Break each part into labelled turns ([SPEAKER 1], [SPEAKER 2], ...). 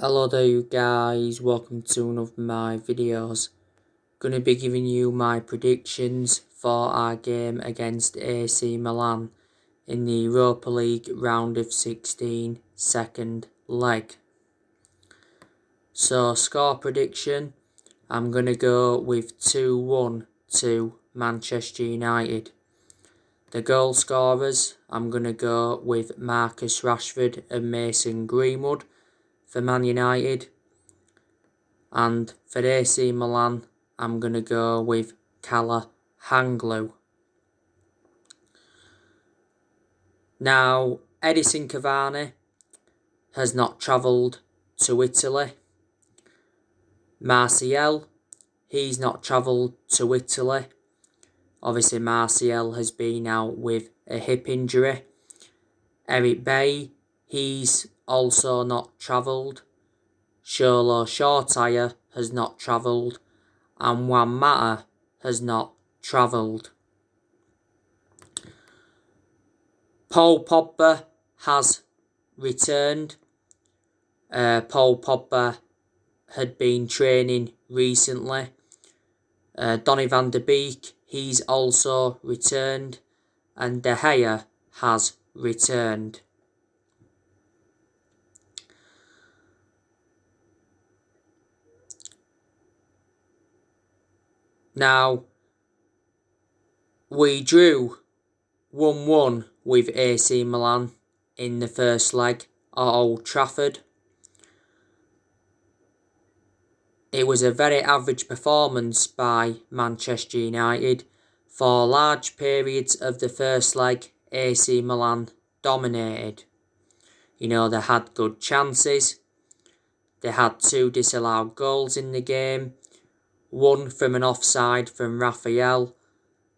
[SPEAKER 1] Hello there you guys, welcome to one of my videos. Gonna be giving you my predictions for our game against AC Milan in the Europa League round of 16 second leg. So score prediction, I'm gonna go with 2-1 to Manchester United. The goal scorers, I'm gonna go with Marcus Rashford and Mason Greenwood for Man United. And for AC Milan, I'm going to go with Calhanoglu. Now, Edison Cavani has not travelled to Italy. Martial, he's not travelled to Italy. Obviously, Martial has been out with a hip injury. Eric Bailly, he's also not travelled. Sholo Shortire has not travelled. And Juan Mata has not travelled. Paul Pogba has returned. Paul Pogba had been training recently. Donny van de Beek, he's also returned. And De Gea has returned. Now, we drew 1-1 with AC Milan in the first leg at Old Trafford. It was a very average performance by Manchester United. For large periods of the first leg, AC Milan dominated. They had good chances. They had 2 disallowed goals in the game. One from an offside from Raphael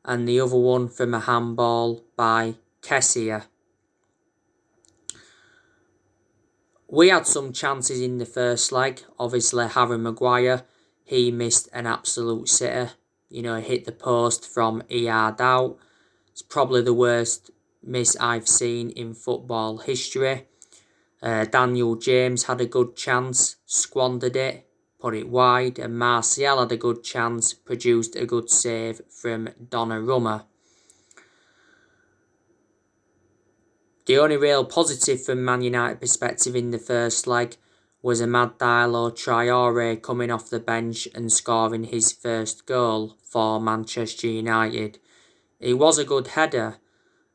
[SPEAKER 1] and the other one from a handball by Kessie. We had some chances in the first leg. Obviously, Harry Maguire, he missed an absolute sitter. He hit the post from a yard out. It's probably the worst miss I've seen in football history. Daniel James had a good chance, squandered it, put it wide, and Martial had a good chance, produced a good save from Donnarumma. The only real positive from Man United perspective in the first leg was Amad Diallo Traore coming off the bench and scoring his first goal for Manchester United. It was a good header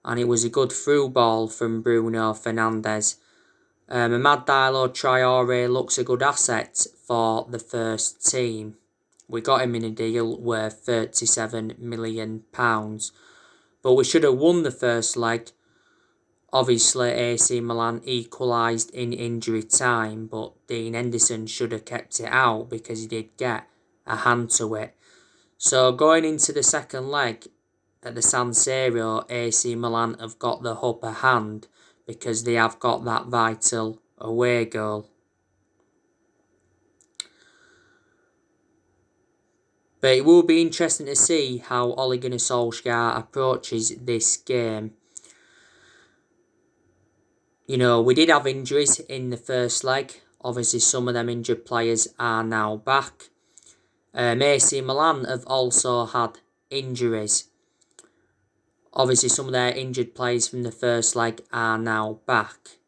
[SPEAKER 1] and it was a good through ball from Bruno Fernandes. Amad Diallo Traore looks a good asset for the first team. We got him in a deal worth £37 million. But we should have won the first leg. Obviously, AC Milan equalised in injury time, but Dean Henderson should have kept it out because he did get a hand to it. So going into the second leg at the San Siro, AC Milan have got the upper hand because they have got that vital away goal. But it will be interesting to see how Ole Gunnar Solskjaer approaches this game. We did have injuries in the first leg. Obviously, some of them injured players are now back. AC Milan have also had injuries. Obviously, some of their injured players from the first leg are now back.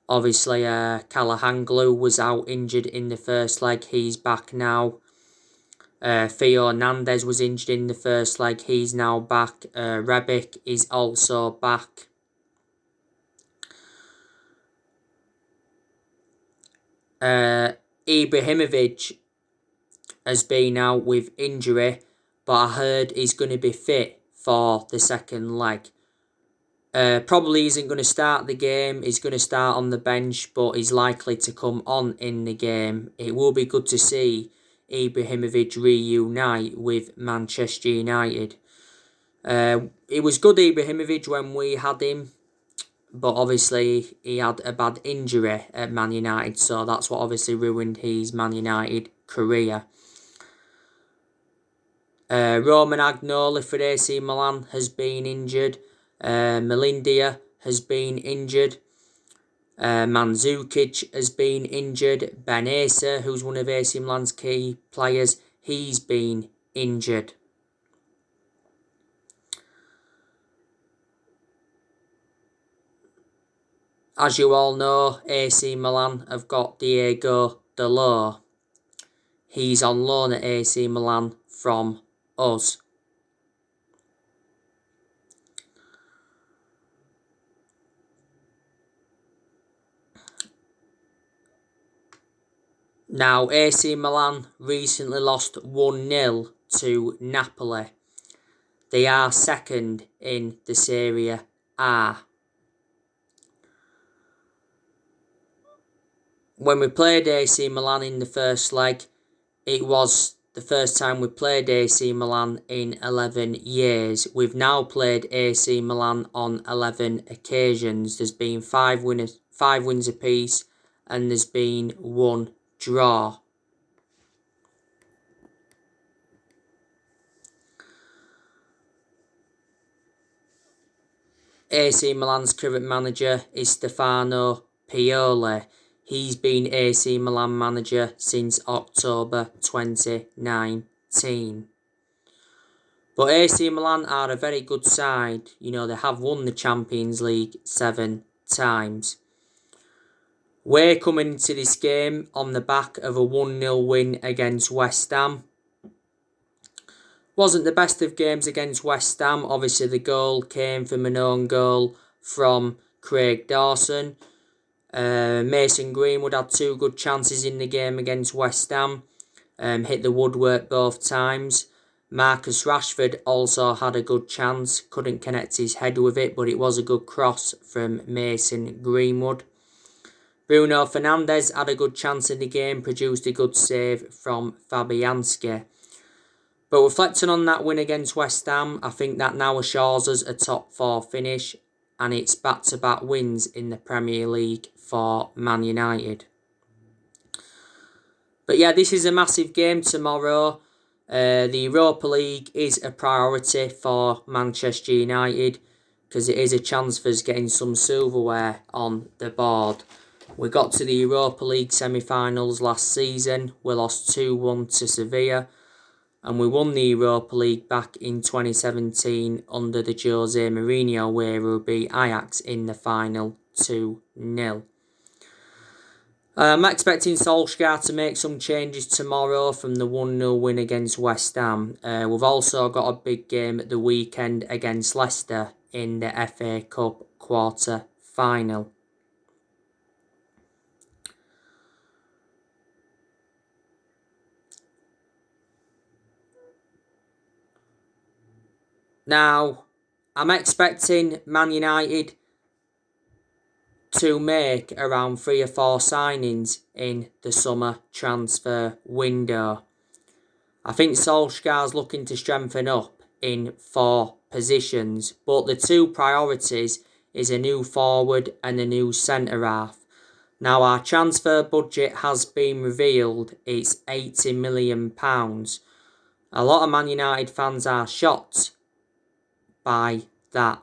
[SPEAKER 1] Obviously, Calhanoglu was out injured in the first leg. He's back now. Theo Hernandez was injured in the first leg. He's now back. Rebic is also back. Ibrahimovic has been out with injury, but I heard he's going to be fit for the second leg. Probably isn't going to start the game. He's going to start on the bench, but he's likely to come on in the game. It will be good to see Ibrahimovic reunite with Manchester United. It was good Ibrahimovic when we had him, but obviously he had a bad injury at Man United, so that's what obviously ruined his Man United career. Roman Agnoli for AC Milan has been injured. Melindia has been injured. Mandzukic has been injured. Ben Asa, who's one of AC Milan's key players, he's been injured. As you all know, AC Milan have got Diego Dalot. He's on loan at AC Milan from us. Now, AC Milan recently lost 1-0 to Napoli. They are second in the Serie A. When we played AC Milan in the first leg, it was the first time we played AC Milan in 11 years. We've now played AC Milan on 11 occasions. There's been 5 wins apiece, and there's been 1 draw. AC Milan's current manager is Stefano Pioli. He's been AC Milan manager since October 2019. But AC Milan are a very good side. You know, they have won the Champions League 7 times. We're coming into this game on the back of a 1-0 win against West Ham. Wasn't the best of games against West Ham. Obviously, the goal came from an own goal from Craig Dawson. Mason Greenwood had 2 good chances in the game against West Ham. Hit the woodwork both times. Marcus Rashford also had a good chance. Couldn't connect his head with it, but it was a good cross from Mason Greenwood. Bruno Fernandes had a good chance in the game, produced a good save from Fabianski. But reflecting on that win against West Ham, I think that now assures us a top 4 finish, and it's back-to-back wins in the Premier League for Man United. But yeah, this is a massive game tomorrow. The Europa League is a priority for Manchester United because it is a chance for us getting some silverware on the board. We got to the Europa League semi-finals last season. We lost 2-1 to Sevilla. And we won the Europa League back in 2017 under the Jose Mourinho, where we beat Ajax in the final 2-0. I'm expecting Solskjaer to make some changes tomorrow from the 1-0 win against West Ham. We've also got a big game at the weekend against Leicester in the FA Cup quarter-final. Now, I'm expecting Man United to make around 3 or 4 signings in the summer transfer window. I think Solskjaer's looking to strengthen up in 4 positions, but the 2 priorities is a new forward and a new centre-half. Now, our transfer budget has been revealed. It's £80 million. A lot of Man United fans are shocked by that.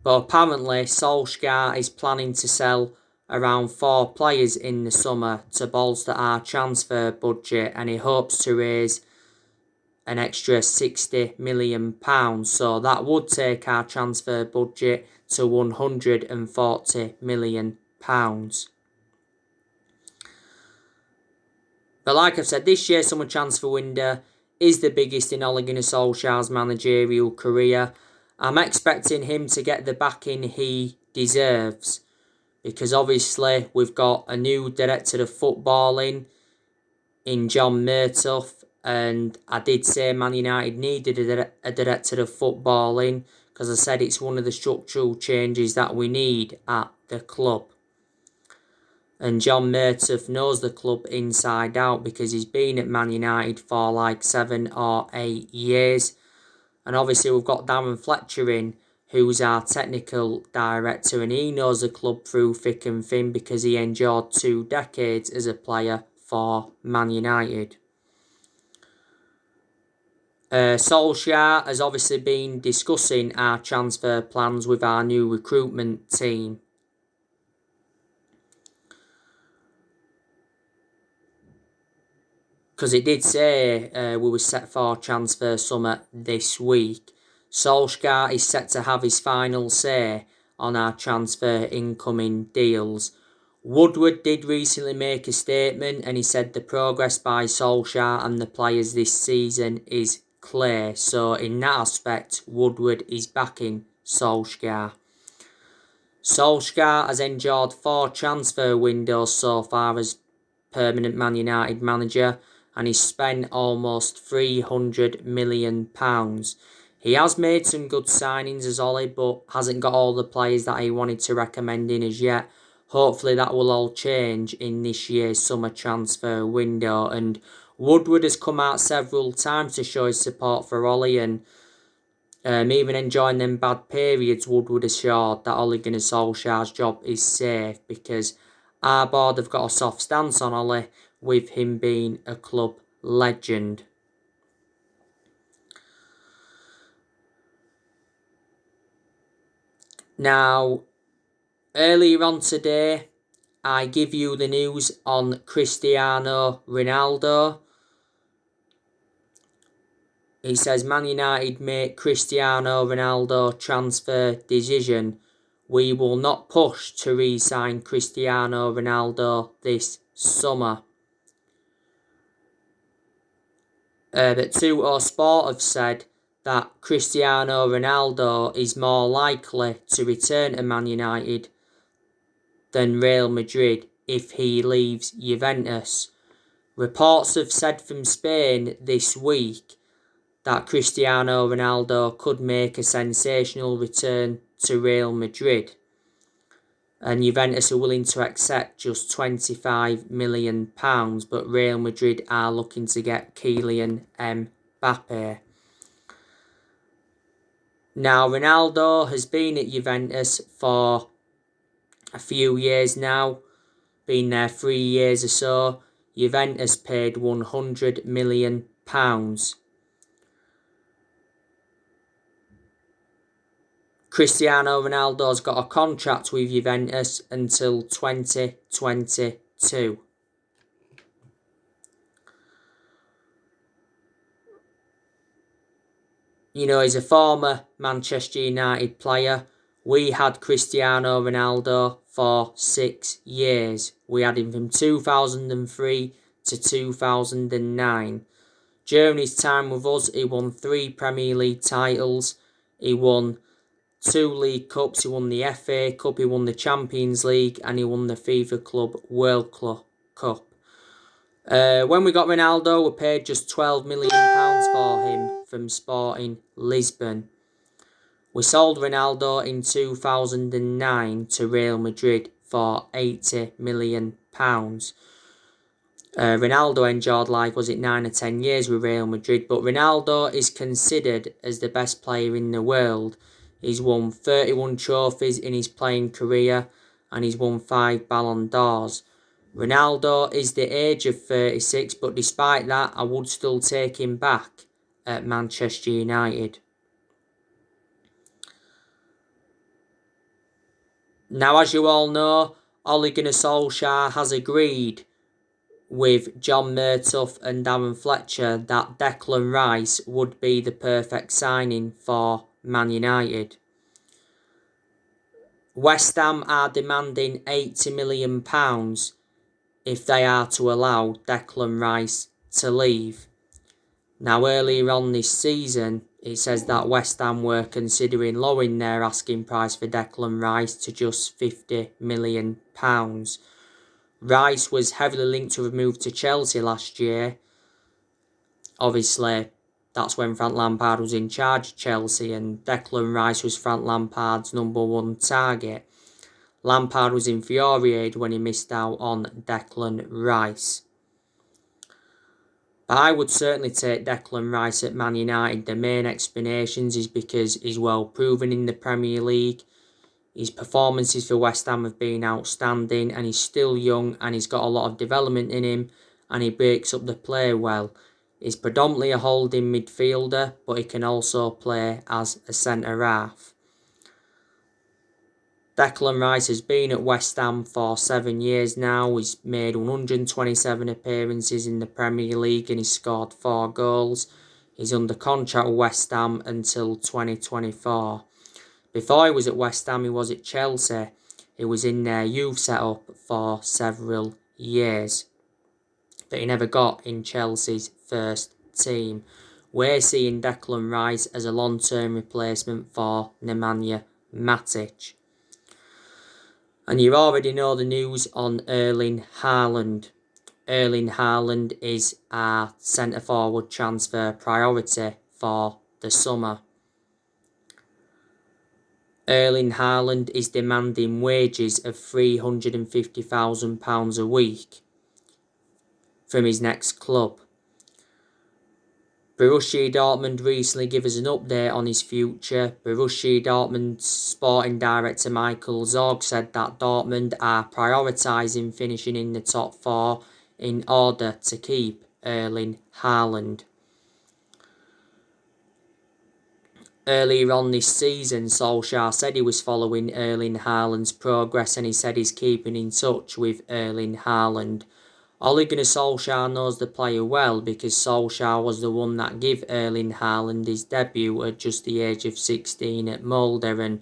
[SPEAKER 1] But apparently, Solskjaer is planning to sell around 4 players in the summer to bolster our transfer budget, and he hopes to raise an extra £60 million. So that would take our transfer budget to £140 million. But like I've said, this year's summer transfer window is the biggest in Ole Gunnar Solskjaer's managerial career. I'm expecting him to get the backing he deserves, because obviously we've got a new director of footballing in John Murtough, and I did say Man United needed a director of footballing because I said it's one of the structural changes that we need at the club. And John Murtough knows the club inside out because he's been at Man United for like 7 or 8 years. And obviously we've got Darren Fletcher in, who's our technical director, and he knows the club through thick and thin because he endured 2 decades as a player for Man United. Solskjaer has obviously been discussing our transfer plans with our new recruitment team. because it did say we were set for transfer summer this week. Solskjaer is set to have his final say on our transfer incoming deals. Woodward did recently make a statement and he said the progress by Solskjaer and the players this season is clear. So in that aspect, Woodward is backing Solskjaer. Solskjaer has endured 4 transfer windows so far as permanent Man United manager and he's spent almost £300 million. He has made some good signings as Ollie, but hasn't got all the players that he wanted to recommend in as yet. Hopefully that will all change in this year's summer transfer window. And Woodward has come out several times to show his support for Ollie, and even enjoying them bad periods, Woodward assured that Ole Gunnar Solskjaer's job is safe because our board have got a soft stance on Ole, with him being a club legend. Now, earlier on today, I give you the news on Cristiano Ronaldo. He says Man United make Cristiano Ronaldo transfer decision. We will not push to re-sign Cristiano Ronaldo this summer. But 2O Sport have said that Cristiano Ronaldo is more likely to return to Man United than Real Madrid if he leaves Juventus. Reports have said from Spain this week that Cristiano Ronaldo could make a sensational return to Real Madrid, and Juventus are willing to accept just £25 million, but Real Madrid are looking to get Kylian Mbappe. Now, Ronaldo has been at Juventus for a few years now, been there 3 years or so. Juventus paid £100 million. Cristiano Ronaldo's got a contract with Juventus until 2022. You know, he's a former Manchester United player. We had Cristiano Ronaldo for 6 years. We had him from 2003 to 2009. During his time with us, he won 3 Premier League titles. He won 2 League Cups, he won the FA Cup, he won the Champions League, and he won the FIFA Club World Cup. When we got Ronaldo, we paid just £12 million for him from Sporting Lisbon. We sold Ronaldo in 2009 to Real Madrid for £80 million. Ronaldo enjoyed 9 or 10 years with Real Madrid, but Ronaldo is considered as the best player in the world. He's won 31 trophies in his playing career and he's won 5 Ballon d'Ors. Ronaldo is the age of 36, but despite that, I would still take him back at Manchester United. Now, as you all know, Ole Gunnar Solskjaer has agreed with John Murtough and Darren Fletcher that Declan Rice would be the perfect signing for Man United. West Ham are demanding £80 million if they are to allow Declan Rice to leave. Now, earlier on this season, it says that West Ham were considering lowering their asking price for Declan Rice to just £50 million. Rice was heavily linked to a move to Chelsea last year. Obviously, that's when Frank Lampard was in charge of Chelsea and Declan Rice was Frank Lampard's #1 target. Lampard was infuriated when he missed out on Declan Rice. But I would certainly take Declan Rice at Man United. The main explanations is because he's well proven in the Premier League. His performances for West Ham have been outstanding and he's still young and he's got a lot of development in him and he breaks up the play well. He's predominantly a holding midfielder, but he can also play as a centre-half. Declan Rice has been at West Ham for 7 years now. He's made 127 appearances in the Premier League and he's scored 4 goals. He's under contract with West Ham until 2024. Before he was at West Ham, he was at Chelsea. He was in their youth setup for several years, but he never got in Chelsea's first team. We're seeing Declan Rice as a long-term replacement for Nemanja Matic. And you already know the news on Erling Haaland. Erling Haaland is our centre-forward transfer priority for the summer. Erling Haaland is demanding wages of £350,000 a week from his next club. Borussia Dortmund recently gave us an update on his future. Borussia Dortmund's sporting director Michael Zorg said that Dortmund are prioritising finishing in the top 4 in order to keep Erling Haaland. Earlier on this season, Solskjaer said he was following Erling Haaland's progress and he said he's keeping in touch with Erling Haaland. Ole Gunnar Solskjaer knows the player well because Solskjaer was the one that gave Erling Haaland his debut at just the age of 16 at Molde, and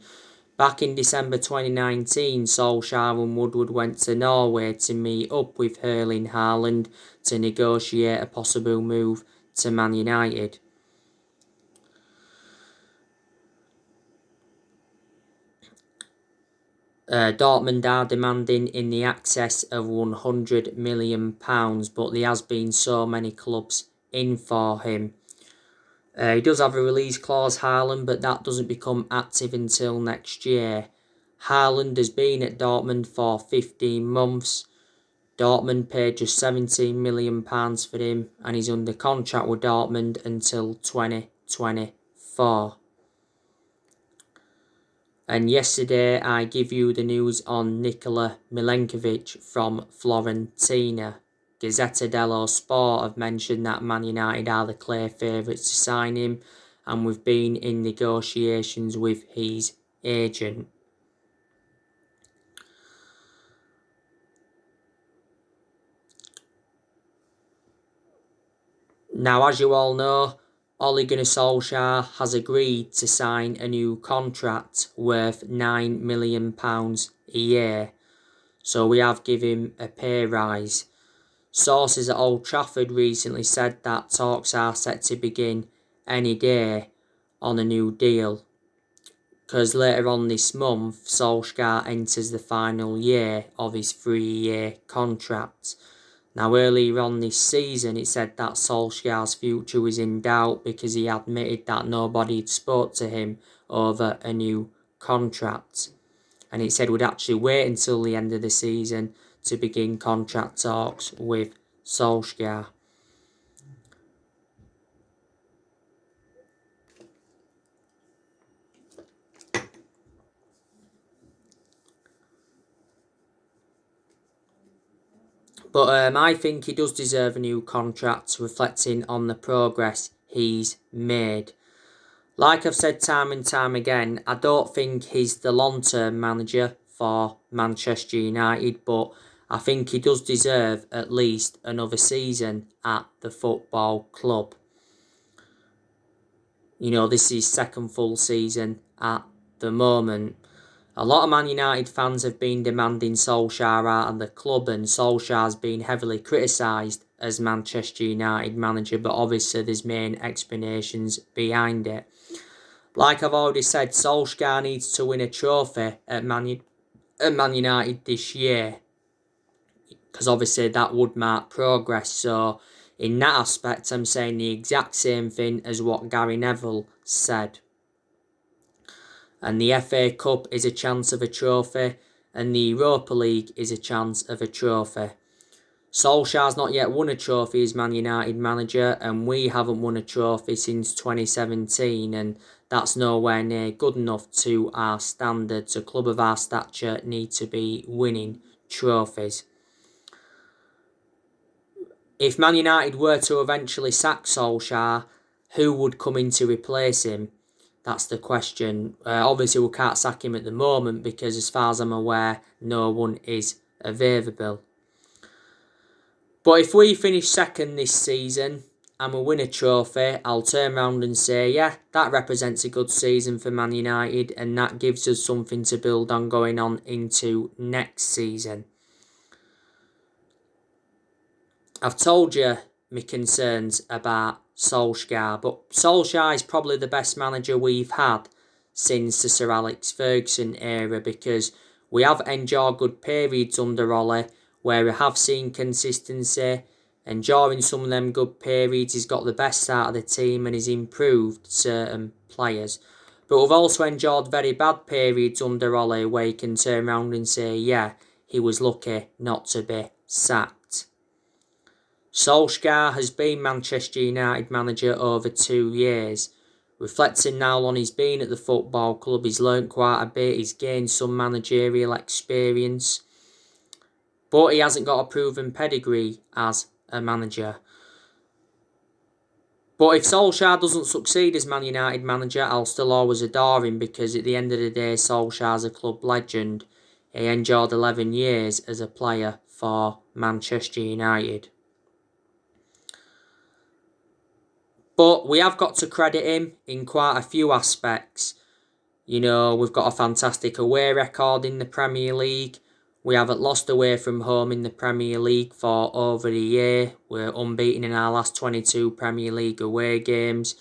[SPEAKER 1] back in December 2019, Solskjaer and Woodward went to Norway to meet up with Erling Haaland to negotiate a possible move to Man United. Dortmund are demanding in the excess of £100 million, but there has been so many clubs in for him. He does have a release clause, Haaland, but that doesn't become active until next year. Haaland has been at Dortmund for 15 months. Dortmund paid just £17 million for him, and he's under contract with Dortmund until 2024. And yesterday I give you the news on Nikola Milenkovic from Fiorentina. Gazzetta dello Sport have mentioned that Man United are the clear favourites to sign him, and we've been in negotiations with his agent. Now, as you all know, Ole Gunnar Solskjaer has agreed to sign a new contract worth £9 million a year, so we have given him a pay rise. Sources at Old Trafford recently said that talks are set to begin any day on a new deal, because later on this month Solskjaer enters the final year of his 3-year contract. Now, earlier on this season, it said that Solskjaer's future was in doubt because he admitted that nobody had spoke to him over a new contract. And it said we'd actually wait until the end of the season to begin contract talks with Solskjaer. But I think he does deserve a new contract, reflecting on the progress he's made. Like I've said time and time again, I don't think he's the long-term manager for Manchester United, but I think he does deserve at least another season at the football club. You know, this is his second full season at the moment. A lot of Man United fans have been demanding Solskjaer out of the club, and Solskjaer's been heavily criticised as Manchester United manager, but obviously there's main explanations behind it. Like I've already said, Solskjaer needs to win a trophy at Man United this year, because obviously that would mark progress. So in that aspect, I'm saying the exact same thing as what Gary Neville said. And the FA Cup is a chance of a trophy, and the Europa League is a chance of a trophy. Solskjaer's not yet won a trophy as Man United manager, and we haven't won a trophy since 2017, and that's nowhere near good enough to our standards. A club of our stature need to be winning trophies. If Man United were to eventually sack Solskjaer, who would come in to replace him? That's the question. Obviously, we can't sack him at the moment because, as far as I'm aware, no one is available. But if we finish second this season and we win a trophy, I'll turn around and say, yeah, that represents a good season for Man United, and that gives us something to build on going on into next season. I've told you my concerns about Solskjaer, but Solskjaer is probably the best manager we've had since the Sir Alex Ferguson era, because we have enjoyed good periods under Ole where we have seen consistency, and during some of them good periods he's got the best out of the team and he's improved certain players. But we've also enjoyed very bad periods under Ole where you can turn around and say, yeah, he was lucky not to be sacked. Solskjaer has been Manchester United manager over 2 years. Reflecting now on his been at the football club, he's learnt quite a bit, he's gained some managerial experience, but he hasn't got a proven pedigree as a manager. But if Solskjaer doesn't succeed as Man United manager, I'll still always adore him, because at the end of the day, Solskjaer's a club legend. He endured 11 years as a player for Manchester United. But we have got to credit him in quite a few aspects. You know, we've got a fantastic away record in the Premier League. We haven't lost away from home in the Premier League for over a year. We're unbeaten in our last 22 Premier League away games.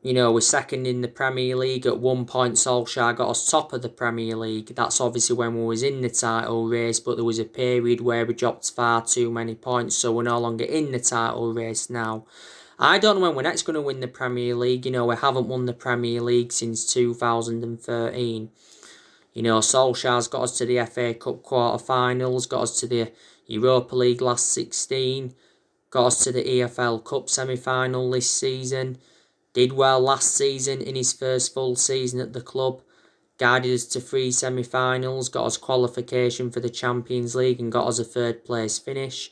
[SPEAKER 1] You know, we're second in the Premier League. At one point, Solskjaer got us top of the Premier League. That's obviously when we was in the title race, but there was a period where we dropped far too many points, so we're no longer in the title race now. I don't know when we're next going to win the Premier League. You know, we haven't won the Premier League since 2013. You know, Solskjaer's got us to the FA Cup quarter-finals, got us to the Europa League last 16, got us to the EFL Cup semi-final this season. Did well last season in his first full season at the club. Guided us to 3 semi-finals, got us qualification for the Champions League and got us a 3rd place finish.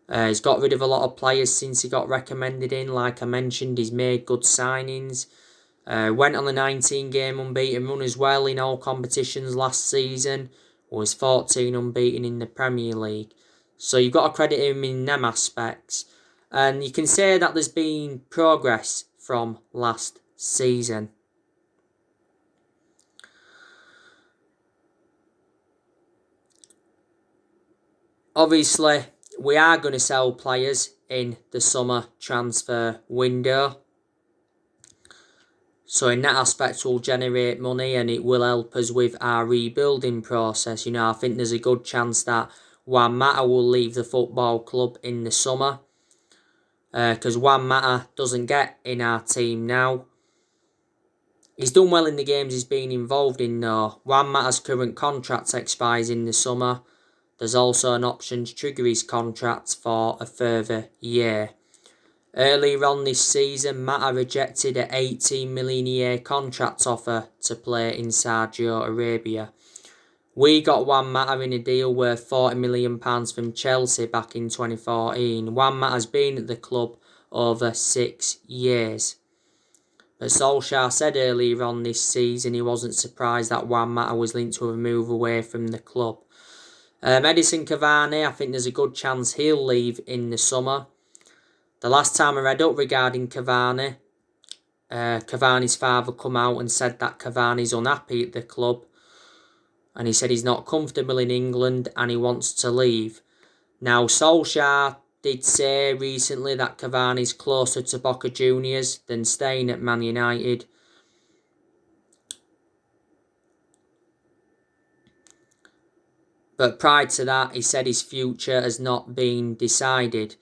[SPEAKER 1] He's got rid of a lot of players since he got recommended in. Like I mentioned, he's made good signings. Went on a 19-game unbeaten run as well in all competitions last season. Was 14 unbeaten in the Premier League. So you've got to credit him in them aspects. And you can say that there's been progress from last season. Obviously, we are going to sell players in the summer transfer window. So in that aspect, we'll generate money and it will help us with our rebuilding process. You know, I think there's a good chance that Juan Mata will leave the football club in the summer. Because Juan Mata doesn't get in our team now. He's done well in the games he's been involved in though. Juan Mata's current contract expires in the summer. There's also an option to trigger his contract for a further year. Earlier on this season, Mata rejected an 18 million a year contract offer to play in Saudi Arabia. We got Juan Mata in a deal worth £40 million from Chelsea back in 2014. Juan Mata has been at the club over 6 years. But Solskjaer said earlier on this season he wasn't surprised that Juan Mata was linked to a move away from the club. Edinson Cavani, I think there's a good chance he'll leave in the summer. The last time I read up regarding Cavani, Cavani's father come out and said that Cavani's unhappy at the club. And he said he's not comfortable in England and he wants to leave. Now, Solskjaer did say recently that Cavani's closer to Boca Juniors than staying at Man United. But prior to that, he said his future has not been decided.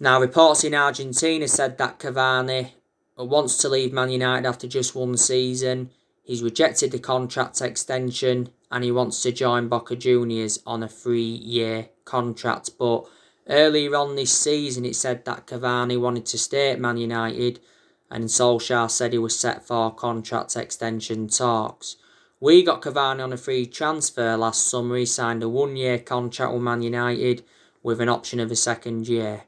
[SPEAKER 1] Now, reports in Argentina said that Cavani wants to leave Man United after just 1 season. He's rejected the contract extension and he wants to join Boca Juniors on a 3-year contract. But earlier on this season, it said that Cavani wanted to stay at Man United and Solskjaer said he was set for contract extension talks. We got Cavani on a free transfer last summer. He signed a 1-year contract with Man United with an option of a 2nd year.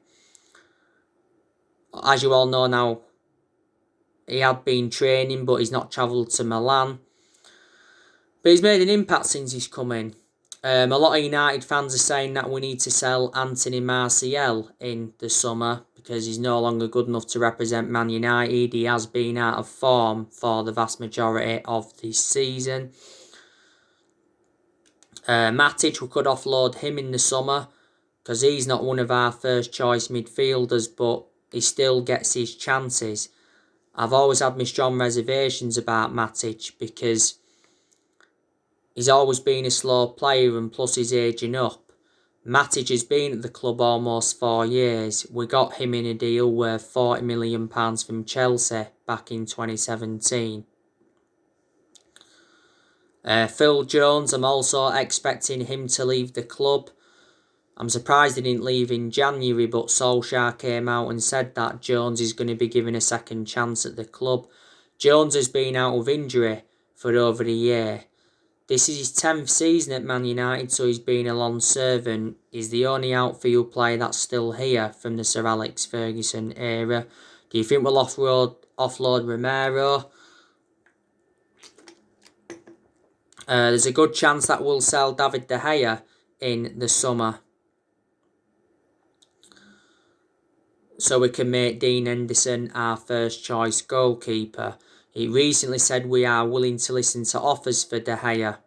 [SPEAKER 1] As you all know now, he had been training, but he's not travelled to Milan. But he's made an impact since he's come in. A lot of United fans are saying that we need to sell Anthony Martial in the summer because he's no longer good enough to represent Man United. He has been out of form for the vast majority of this season. Matic, we could offload him in the summer because he's not one of our first choice midfielders, but he still gets his chances. I've always had my strong reservations about Matic because he's always been a slow player and plus he's ageing up. Matic has been at the club almost 4 years. We got him in a deal worth £40 million from Chelsea back in 2017. Phil Jones, I'm also expecting him to leave the club. I'm surprised he didn't leave in January, but Solskjaer came out and said that Jones is going to be given a second chance at the club. Jones has been out of injury for over a year. This is his 10th season at Man United, so he's been a long servant. He's the only outfield player that's still here from the Sir Alex Ferguson era. Do you think we'll offload Romero? There's a good chance that we'll sell David De Gea in the summer, so we can make Dean Henderson our first choice goalkeeper. He recently said we are willing to listen to offers for De Gea.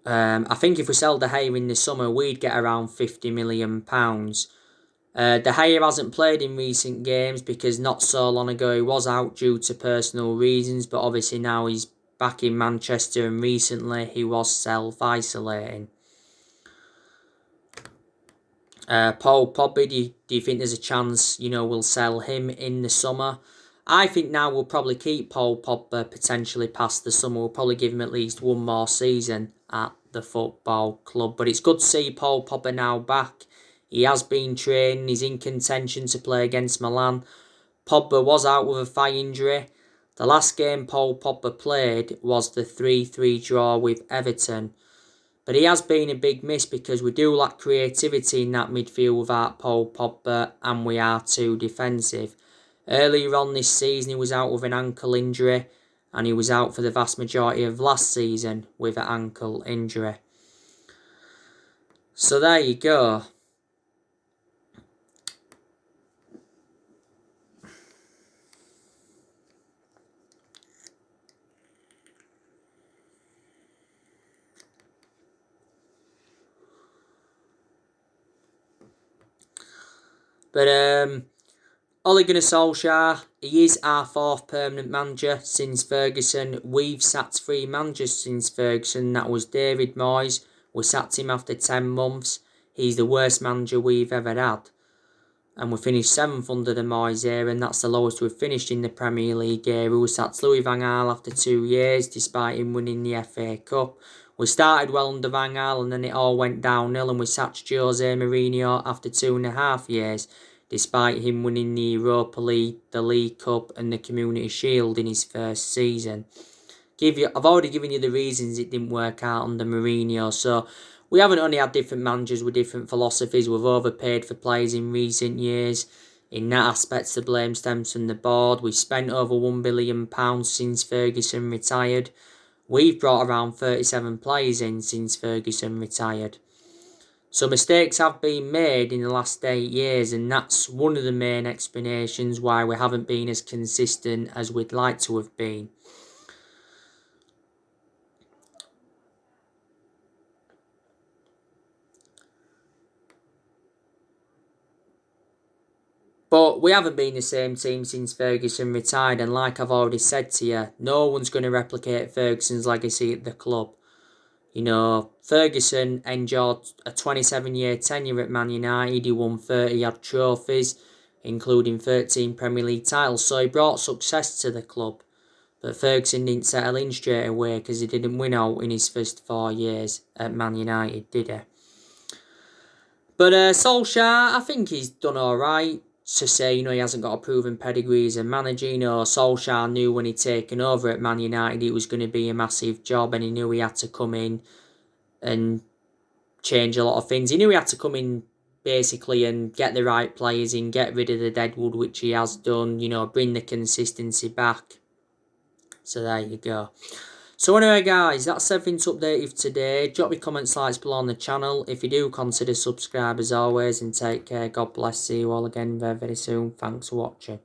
[SPEAKER 1] I think if we sell De Gea in the summer, we'd get around £50 million. De Gea hasn't played in recent games because not so long ago he was out due to personal reasons, but obviously now he's back in Manchester and recently he was self-isolating. Paul Pogba, do you think there's a chance, we'll sell him in the summer? I think now we'll probably keep Paul Pogba potentially past the summer. We'll probably give him at least one more season at the football club. But it's good to see Paul Pogba now back. He has been training. He's in contention to play against Milan. Pogba was out with a thigh injury. The last game Paul Pogba played was the 3-3 draw with Everton. But he has been a big miss because we do lack creativity in that midfield without Paul Pogba and we are too defensive. Earlier on this season he was out with an ankle injury and he was out for the vast majority of last season with an ankle injury. So there you go. But Ole Gunnar Solskjaer, he is our 4th permanent manager since Ferguson. We've sacked 3 managers since Ferguson. That was David Moyes. We sacked him after 10 months. He's the worst manager we've ever had. And we finished 7th under the Moyes era, and that's the lowest we've finished in the Premier League era. We sacked Louis van Gaal after 2 years, despite him winning the FA Cup. We started well under Van Gaal and then it all went downhill and we sacked Jose Mourinho after 2.5 years, despite him winning the Europa League, the League Cup and the Community Shield in his first season. I've already given you the reasons it didn't work out under Mourinho, so we haven't only had different managers with different philosophies. We've overpaid for players in recent years. In that aspect, the blame stems from the board. We've spent over £1 billion since Ferguson retired. We've brought around 37 players in since Ferguson retired. So mistakes have been made in the last 8 years, and that's one of the main explanations why we haven't been as consistent as we'd like to have been. But we haven't been the same team since Ferguson retired, and like I've already said to you, no one's going to replicate Ferguson's legacy at the club. Ferguson enjoyed a 27-year tenure at Man United. He won 30 odd trophies, including 13 Premier League titles, so he brought success to the club. But Ferguson didn't settle in straight away because he didn't win out in his first 4 years at Man United, did he? But Solskjaer, I think he's done alright. To say, he hasn't got a proven pedigree as a manager. Solskjaer knew when he'd taken over at Man United it was going to be a massive job, and he knew he had to come in and change a lot of things. He knew he had to come in basically, and get the right players in, get rid of the deadwood, which he has done, bring the consistency back. So there you go. So anyway guys, that's everything to update you for today. Drop your comments, likes below on the channel. If you do, consider subscribe as always, and take care. God bless. See you all again very, very soon. Thanks for watching.